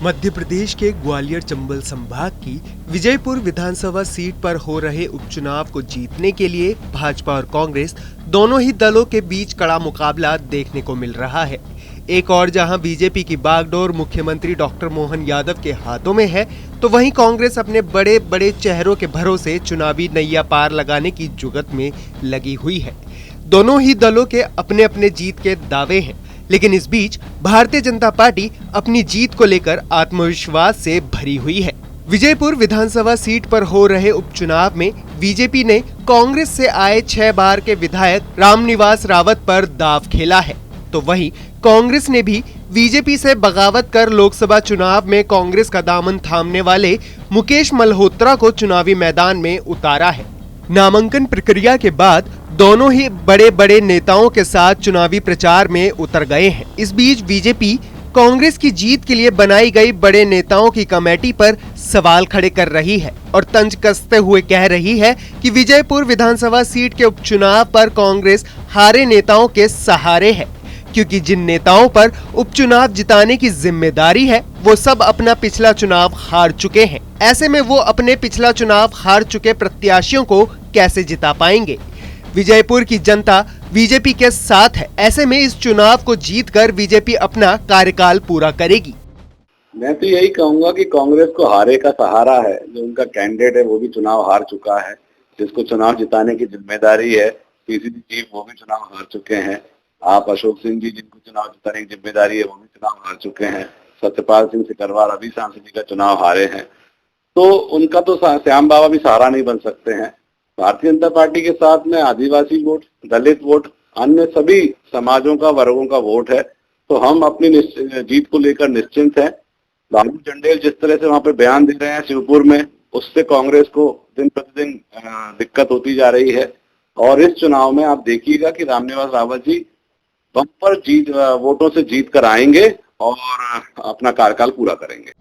मध्य प्रदेश के ग्वालियर चंबल संभाग की विजयपुर विधानसभा सीट पर हो रहे उपचुनाव को जीतने के लिए भाजपा और कांग्रेस दोनों ही दलों के बीच कड़ा मुकाबला देखने को मिल रहा है। एक और जहां बीजेपी की बागडोर मुख्यमंत्री डॉक्टर मोहन यादव के हाथों में है, तो वहीं कांग्रेस अपने बड़े बड़े चेहरों के भरोसे चुनावी नैया पार लगाने की जुगत में लगी हुई है। दोनों ही दलों के अपने अपने जीत के दावे हैं, लेकिन इस बीच भारतीय जनता पार्टी अपनी जीत को लेकर आत्मविश्वास से भरी हुई है। विजयपुर विधानसभा सीट पर हो रहे उपचुनाव में बीजेपी ने कांग्रेस से आए 6 बार के विधायक रामनिवास रावत पर दांव खेला है, तो वहीं कांग्रेस ने भी बीजेपी से बगावत कर लोकसभा चुनाव में कांग्रेस का दामन थामने वाले मुकेश मल्होत्रा को चुनावी मैदान में उतारा है। नामांकन प्रक्रिया के बाद दोनों ही बड़े बड़े नेताओं के साथ चुनावी प्रचार में उतर गए हैं। इस बीच बीजेपी कांग्रेस की जीत के लिए बनाई गई बड़े नेताओं की कमेटी पर सवाल खड़े कर रही है और तंज कसते हुए कह रही है कि विजयपुर विधानसभा सीट के उपचुनाव पर कांग्रेस हारे नेताओं के सहारे है, क्योंकि जिन नेताओं पर उपचुनाव जिताने की जिम्मेदारी है वो सब अपना पिछला चुनाव हार चुके हैं। ऐसे में वो अपने पिछला चुनाव हार चुके प्रत्याशियों को कैसे जिता पाएंगे। विजयपुर की जनता बीजेपी के साथ है, ऐसे में इस चुनाव को जीतकर बीजेपी अपना कार्यकाल पूरा करेगी। मैं तो यही कहूंगा कि कांग्रेस को हारे का सहारा है। जो उनका कैंडिडेट है वो भी चुनाव हार चुका है, जिसको चुनाव जिताने की जिम्मेदारी है पीसीसी चीफ वो भी चुनाव हार चुके हैं। आप अशोक सिंह जी जिनको चुनाव जिताने की जिम्मेदारी है वो भी चुनाव हार चुके हैं। सत्यपाल सिंह सिकरवार अभी सांसद जी का चुनाव हारे हैं, तो उनका तो श्याम बाबा भी सहारा नहीं बन सकते हैं। भारतीय जनता पार्टी के साथ में आदिवासी वोट, दलित वोट, अन्य सभी समाजों का, वर्गों का वोट है, तो हम अपनी जीत को लेकर निश्चिंत हैं। बाबू चंडेल जिस तरह से वहां पे बयान दे रहे हैं शिवपुर में, उससे कांग्रेस को दिन प्रतिदिन दिक्कत होती जा रही है। और इस चुनाव में आप देखिएगा कि रामनिवास रावत जी बम्पर वोटों से जीत कर आएंगे और अपना कार्यकाल पूरा करेंगे।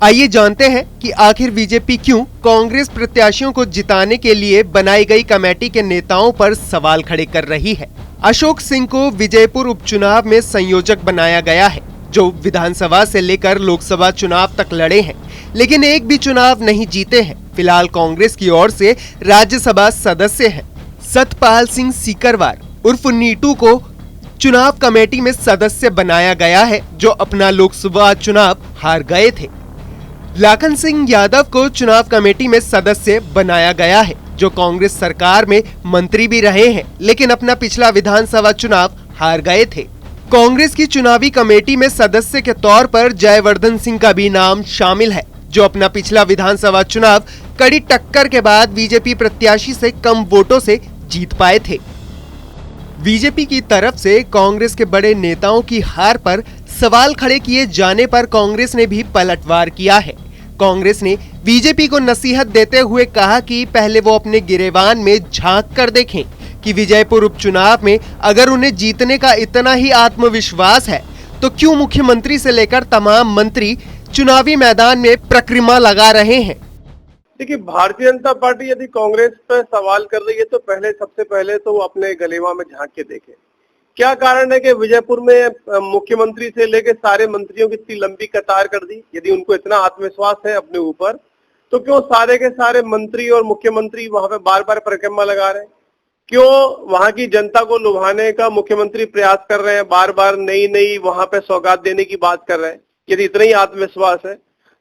आइए जानते हैं कि आखिर बीजेपी क्यों कांग्रेस प्रत्याशियों को जिताने के लिए बनाई गई कमेटी के नेताओं पर सवाल खड़े कर रही है। अशोक सिंह को विजयपुर उपचुनाव में संयोजक बनाया गया है, जो विधानसभा से लेकर लोकसभा चुनाव तक लड़े हैं, लेकिन एक भी चुनाव नहीं जीते हैं। फिलहाल कांग्रेस की ओर से राज्यसभा सदस्य हैं सतपाल सिंह सीकरवार उर्फ नीटू को चुनाव कमेटी में सदस्य बनाया गया है, जो अपना लोकसभा चुनाव हार गए थे। लाखन सिंह यादव को चुनाव कमेटी में सदस्य बनाया गया है, जो कांग्रेस सरकार में मंत्री भी रहे हैं, लेकिन अपना पिछला विधानसभा चुनाव हार गए थे। कांग्रेस की चुनावी कमेटी में सदस्य के तौर पर जयवर्धन सिंह का भी नाम शामिल है, जो अपना पिछला विधानसभा चुनाव कड़ी टक्कर के बाद बीजेपी प्रत्याशी से कम वोटों से जीत पाए थे। बीजेपी की तरफ से कांग्रेस के बड़े नेताओं की हार पर सवाल खड़े किए जाने पर कांग्रेस ने भी पलटवार किया है। कांग्रेस ने बीजेपी को नसीहत देते हुए कहा कि पहले वो अपने गिरेबान में झांक कर देखें कि विजयपुर उपचुनाव में अगर उन्हें जीतने का इतना ही आत्मविश्वास है तो क्यों मुख्यमंत्री से लेकर तमाम मंत्री चुनावी मैदान में प्रक्रिया लगा रहे हैं। देखिए, भारतीय जनता पार्टी यदि कांग्रेस पर सवाल कर रही है तो सबसे पहले तो वो अपने गलेवा में झांक के देखे क्या कारण है कि विजयपुर में मुख्यमंत्री से लेकर सारे मंत्रियों की इतनी लंबी कतार कर दी। यदि उनको इतना आत्मविश्वास है अपने ऊपर, तो क्यों सारे के सारे मंत्री और मुख्यमंत्री वहां पे बार बार परिक्रमा लगा रहे हैं? क्यों वहां की जनता को लुभाने का मुख्यमंत्री प्रयास कर रहे हैं, बार बार नई वहां पे सौगात देने की बात कर रहे हैं? यदि इतना ही आत्मविश्वास है,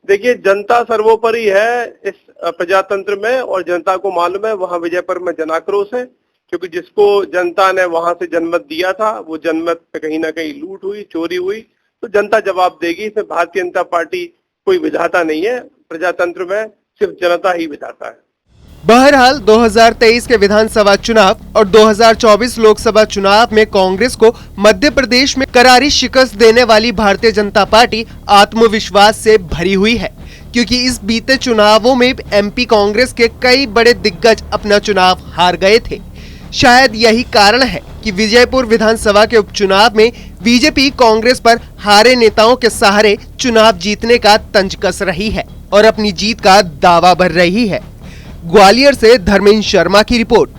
देखिए जनता सर्वोपरि है इस प्रजातंत्र में, और जनता को मालूम है वहां विजयपुर में जनाक्रोश है, क्योंकि जिसको जनता ने वहां से जनमत दिया था वो जनमत पे कहीं ना कहीं लूट हुई, चोरी हुई, तो जनता जवाब देगी। इसमें भारतीय जनता पार्टी कोई विधाता नहीं है, प्रजातंत्र में सिर्फ जनता ही विधाता है। बहरहाल 2023 के विधानसभा चुनाव और 2024 लोकसभा चुनाव में कांग्रेस को मध्य प्रदेश में करारी शिकस्त देने वाली भारतीय जनता पार्टी आत्मविश्वास से भरी हुई है, क्योंकि इस बीते चुनावों में एमपी कांग्रेस के कई बड़े दिग्गज अपना चुनाव हार गए थे। शायद यही कारण है कि विजयपुर विधानसभा के उपचुनाव में बीजेपी कांग्रेस पर हारे नेताओं के सहारे चुनाव जीतने का तंज कस रही है और अपनी जीत का दावा भर रही है। ग्वालियर से धर्मेंद्र शर्मा की रिपोर्ट।